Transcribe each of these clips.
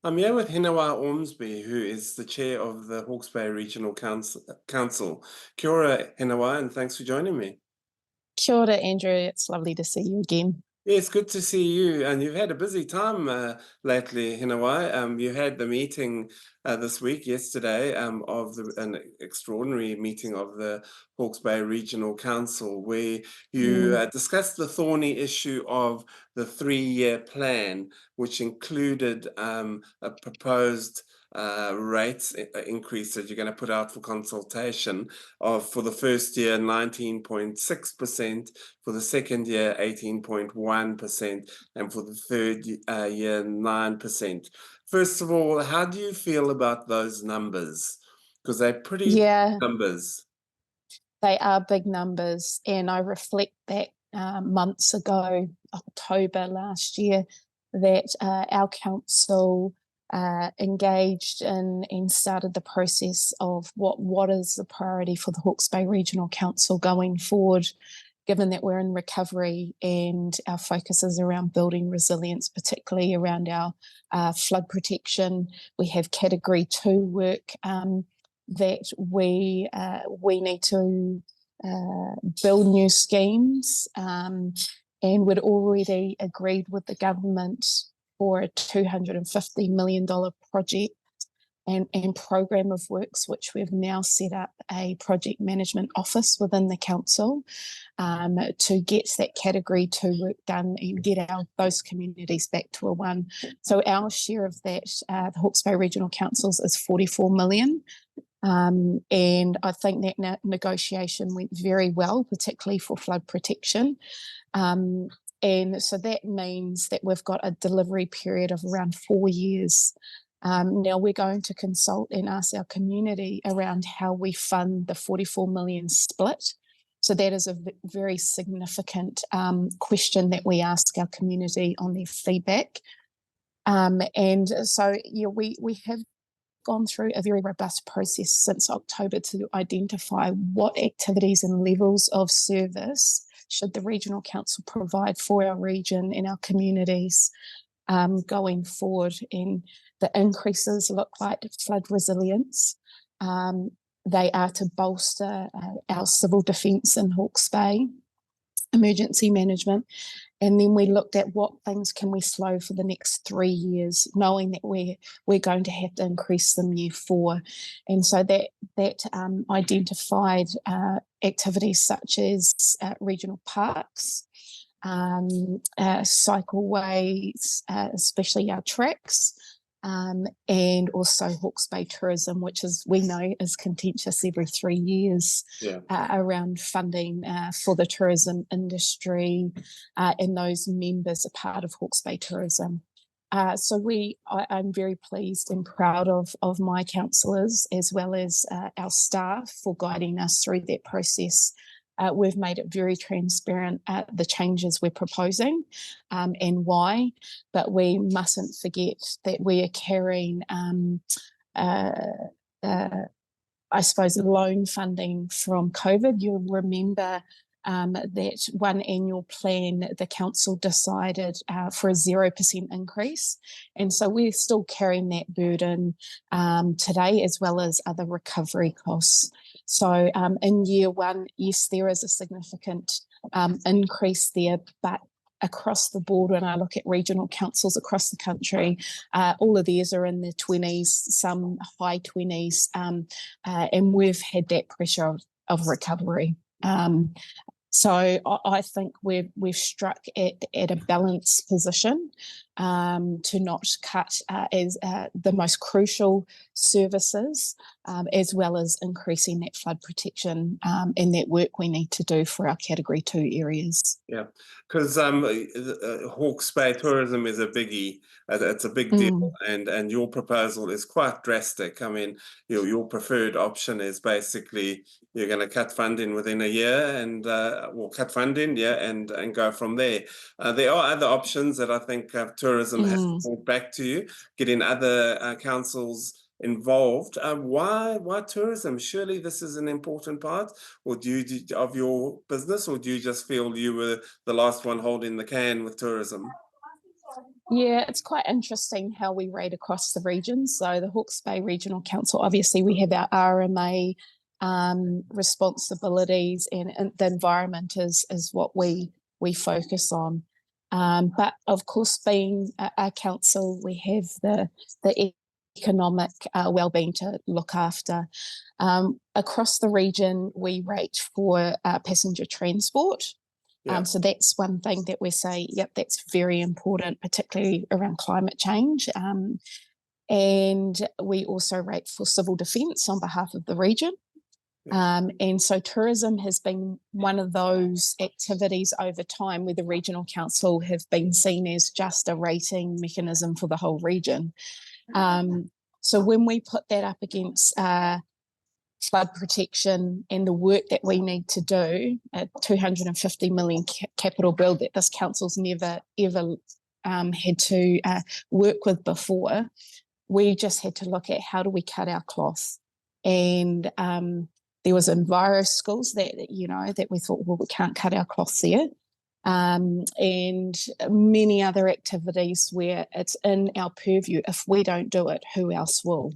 I'm here with Hinewai Ormsby, who is the chair of the Hawke's Bay Regional Council. Kia ora, Hinewai, and thanks for joining me. Kia ora, Andrew. It's lovely to see you again. Yeah, it's good to see you, and you've had a busy time lately, Hinewai. You had the meeting this week, yesterday, of an extraordinary meeting of the Hawke's Bay Regional Council, where you discussed the thorny issue of the 3-year plan, which included a proposed rates increase that you're going to put out for consultation of, for the first year, 19.6%, for the second year, 18.1%, and for the third year, 9%. First of all, how do you feel about those numbers? Because they're pretty big Yeah, numbers. they are big numbers, and I reflect that months ago, October last year, that our council engaged in and started the process of what is the priority for the Hawke's Bay Regional Council going forward, given that we're in recovery and our focus is around building resilience, particularly around our flood protection. We have Category 2 work that we need to build new schemes, and we'd already agreed with the government for a $250 million project and program of works, which we've now set up a project management office within the council to get that Category 2 work done and get those communities back to a 1. So our share of that, the Hawke's Bay Regional Councils, is $44 million. And I think that negotiation went very well, particularly for flood protection. And so that means that we've got a delivery period of around 4 years. Now we're going to consult and ask our community around how we fund the 44 million split. So that is a very significant question that we ask our community on their feedback. And so we have gone through a very robust process since October to identify what activities and levels of service should the Regional Council provide for our region and our communities going forward. And the increases look like flood resilience. They are to bolster our civil defence in Hawke's Bay, emergency management. And then we looked at what things can we slow for the next 3 years, knowing that we're going to have to increase them year 4. And so that identified activities such as regional parks, cycleways, especially our tracks, and also Hawke's Bay tourism, which we know is contentious every 3 years, around funding for the tourism industry, and those members are part of Hawke's Bay tourism. So I'm very pleased and proud of my councillors as well as our staff for guiding us through that process. We've made it very transparent the changes we're proposing and why, but we mustn't forget that we are carrying, I suppose, loan funding from COVID. You'll remember that one annual plan, the council decided for a 0% increase. And so we're still carrying that burden today, as well as other recovery costs. So in year 1, yes, there is a significant increase there, but across the board, when I look at regional councils across the country, all of theirs are in the 20s, some high 20s, and we've had that pressure of recovery. So I think we've struck at a balanced position to not cut as the most crucial services, as well as increasing that flood protection and that work we need to do for our Category 2 areas. Yeah, because Hawke's Bay tourism is a biggie. It's a big deal, and your proposal is quite drastic. I mean, your preferred option is basically you're going to cut funding within a year, and cut funding, and go from there. There are other options that I think tourism has brought back to you, getting other councils involved. Why tourism? Surely this is an important part, or of your business, or do you just feel you were the last one holding the can with tourism? Yeah, it's quite interesting how we rate across the regions. So the Hawke's Bay Regional Council, obviously we have our RMA responsibilities, and the environment is what we focus on. But of course, being a council, we have the economic well-being to look after. Across the region, we rate for passenger transport. Yeah. So that's one thing that we say, yep, that's very important, particularly around climate change. And we also rate for civil defence on behalf of the region. And so tourism has been one of those activities over time where the regional council have been seen as just a rating mechanism for the whole region. So when we put that up against flood protection and the work that we need to do, a 250 million capital bill that this council's never ever had to work with before, we just had to look at how do we cut our cloth. And there was enviro schools that that we thought, well, we can't cut our cloth there. And many other activities where it's in our purview. If we don't do it, who else will?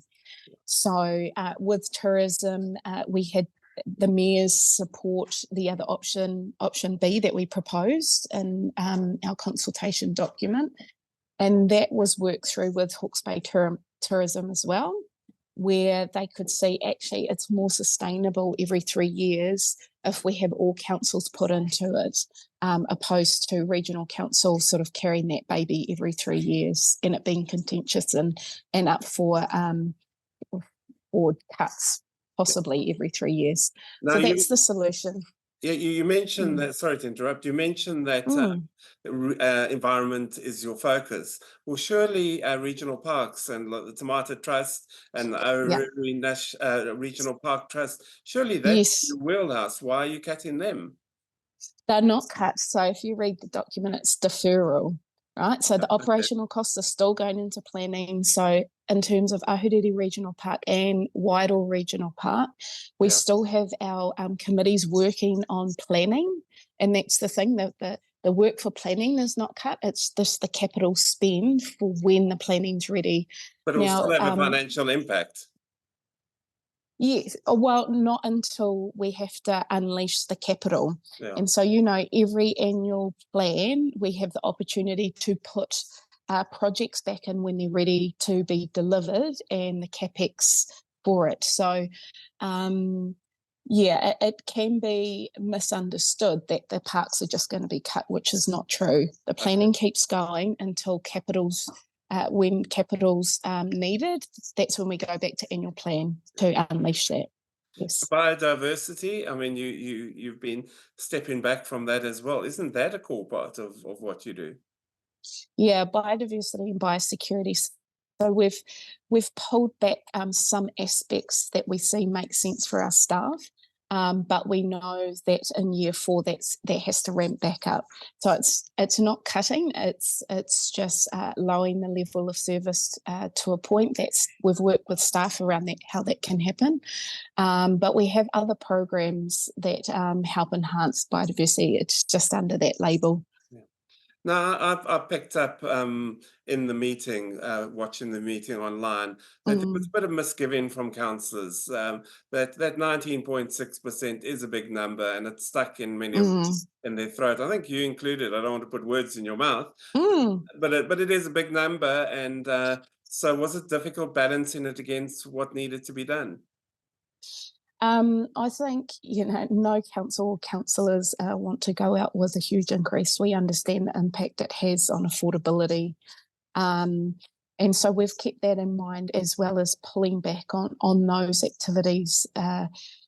So with tourism, we had the mayor's support, the other option B that we proposed in our consultation document. And that was worked through with Hawke's Bay Tourism as well, where they could see actually it's more sustainable every 3 years if we have all councils put into it, opposed to regional council sort of carrying that baby every 3 years and it being contentious and up for cuts possibly every 3 years. Now So that's the solution. Yeah, you mentioned that, sorry to interrupt, you mentioned that environment is your focus. Well, surely regional parks and like the Tomato Trust and the Aoruri Regional Park Trust, surely that's Yes, your wheelhouse. Why are you cutting them? they're not cut. So if you read the document, it's deferral, right? So the operational costs are still going into planning. So in terms of Ahuriri Regional Park and Wairoa Regional Park, we still have our committees working on planning. And that's the thing, that the work for planning is not cut. It's just the capital spend for when the planning's ready. But it will still have a financial impact. Yes, well, not until we have to unleash the capital. Yeah. And so, every annual plan, we have the opportunity to put projects back in when they're ready to be delivered and the CapEx for it. So, it can be misunderstood that the parks are just going to be cut, which is not true. The planning keeps going until when capital's needed, that's when we go back to annual plan to unleash that. Yes. Biodiversity, I mean, you've been stepping back from that as well. Isn't that a core part of what you do? Yeah, biodiversity and biosecurity. So we've pulled back some aspects that we see make sense for our staff. But we know that in year 4 that has to ramp back up. So it's not cutting, it's just lowering the level of service to a point that we've worked with staff around that, how that can happen. But we have other programs that help enhance biodiversity. It's just under that label. Now, I picked up in the meeting, watching the meeting online, that there was a bit of misgiving from councillors, that 19.6% is a big number and it's stuck in many of them in their throat. I think you included, I don't want to put words in your mouth, but it is a big number. And so was it difficult balancing it against what needed to be done? I think, no council or councillors want to go out with a huge increase. We understand the impact it has on affordability. And so we've kept that in mind, as well as pulling back on those activities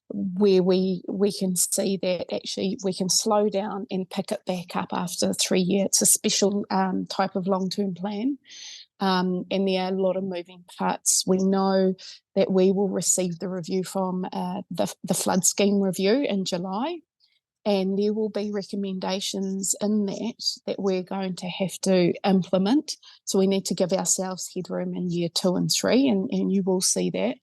where we can see that actually we can slow down and pick it back up after 3 years. It's a special type of long-term plan. And there are a lot of moving parts. We know that we will receive the review from the flood scheme review in July, and there will be recommendations in that we're going to have to implement. So we need to give ourselves headroom in year 2 and 3, and you will see that.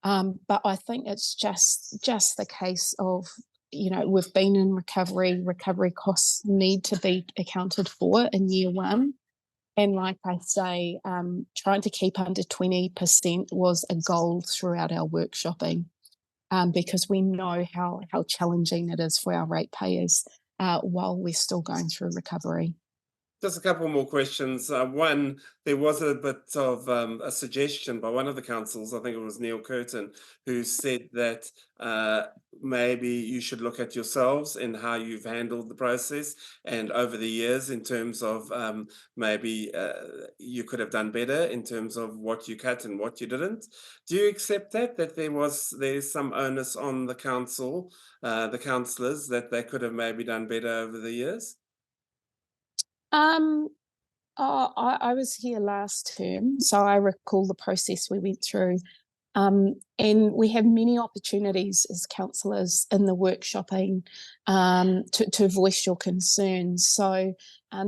But I think it's just the case of, we've been in recovery costs need to be accounted for in year 1. And like I say, trying to keep under 20% was a goal throughout our workshopping, because we know how challenging it is for our ratepayers while we're still going through recovery. Just a couple more questions. One, there was a bit of a suggestion by one of the councils, I think it was Neil Curtin, who said that maybe you should look at yourselves and how you've handled the process and over the years in terms of maybe you could have done better in terms of what you cut and what you didn't. Do you accept that there's some onus on the council, the councillors, that they could have maybe done better over the years? Um, I was here last term, so I recall the process we went through. And we have many opportunities as councillors in the workshopping to voice your concerns. So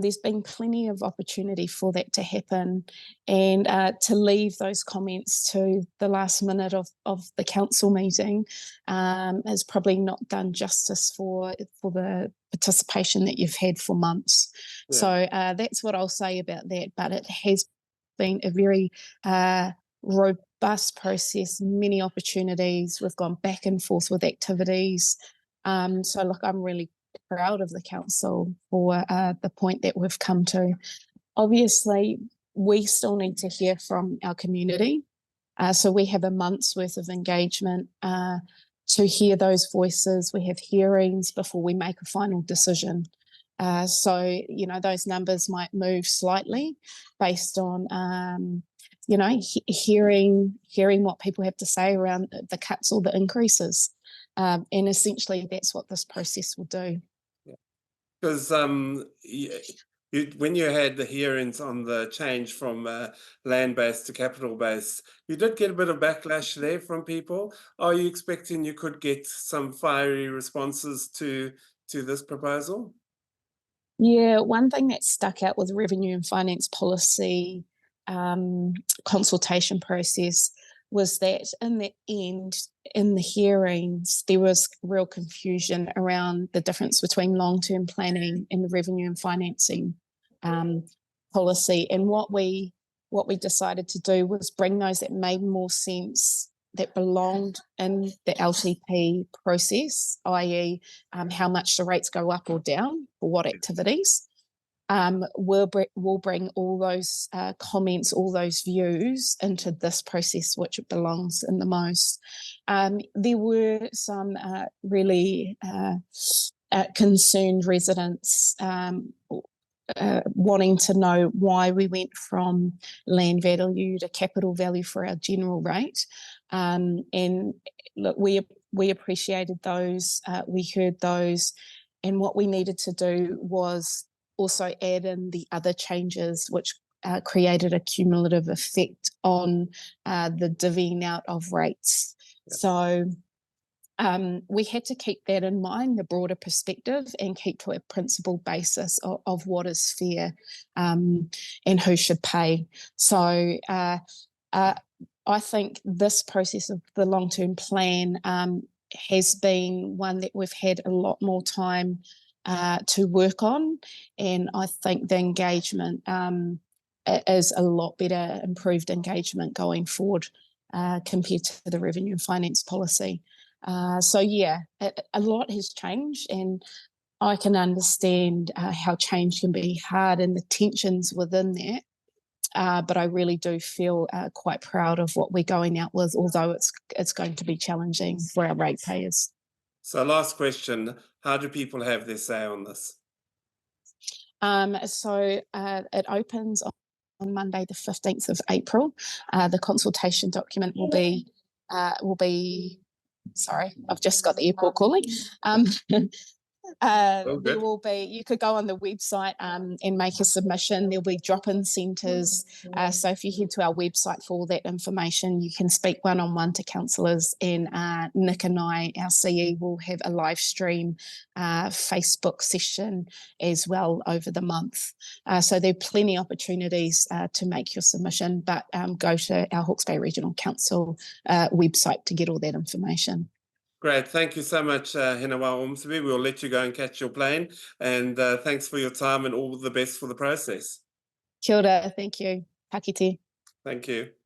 there's been plenty of opportunity for that to happen, and to leave those comments to the last minute of the council meeting is probably not done justice for the participation that you've had for months. Yeah. So that's what I'll say about that. But it has been a very robust process, many opportunities. We've gone back and forth with activities. So look, I'm really proud of the council for the point that we've come to. Obviously, we still need to hear from our community. So we have a month's worth of engagement to hear those voices. We have hearings before we make a final decision. So, those numbers might move slightly based on, hearing what people have to say around the cuts or the increases. And essentially, that's what this process will do. Because when you had the hearings on the change from land-based to capital-based, you did get a bit of backlash there from people. Are you expecting you could get some fiery responses to this proposal? Yeah, one thing that stuck out with the revenue and finance policy consultation process was that in the end, in the hearings, there was real confusion around the difference between long-term planning and the revenue and financing policy. And what we decided to do was bring those that made more sense, that belonged in the LTP process, i.e. How much the rates go up or down for what activities. We'll bring all those comments, all those views into this process, which it belongs in the most. There were some really concerned residents wanting to know why we went from land value to capital value for our general rate. And look, we appreciated those, we heard those, and what we needed to do was also add in the other changes which created a cumulative effect on the divvying out of rates. Yep. So we had to keep that in mind, the broader perspective, and keep to a principle basis of what is fair and who should pay. So I think this process of the long-term plan has been one that we've had a lot more time to work on, and I think the engagement is a lot better, improved engagement going forward compared to the revenue and finance policy. So yeah, a lot has changed, and I can understand how change can be hard and the tensions within that. But I really do feel quite proud of what we're going out with, although it's going to be challenging for our ratepayers. So last question, how do people have their say on this? So it opens on Monday, the 15th of April. The consultation document will be, sorry, I've just got the airport calling. There will be, you could go on the website and make a submission. There'll be drop-in centres. So if you head to our website for all that information, you can speak one-on-one to councillors, and Nick and I, our CE, will have a live stream Facebook session as well over the month. So there are plenty of opportunities to make your submission, but go to our Hawke's Bay Regional Council website to get all that information. Great. Thank you so much, Hinewai Ormsby. We'll let you go and catch your plane. And thanks for your time, and all the best for the process. Kia ora, thank you. Pakite. Thank you.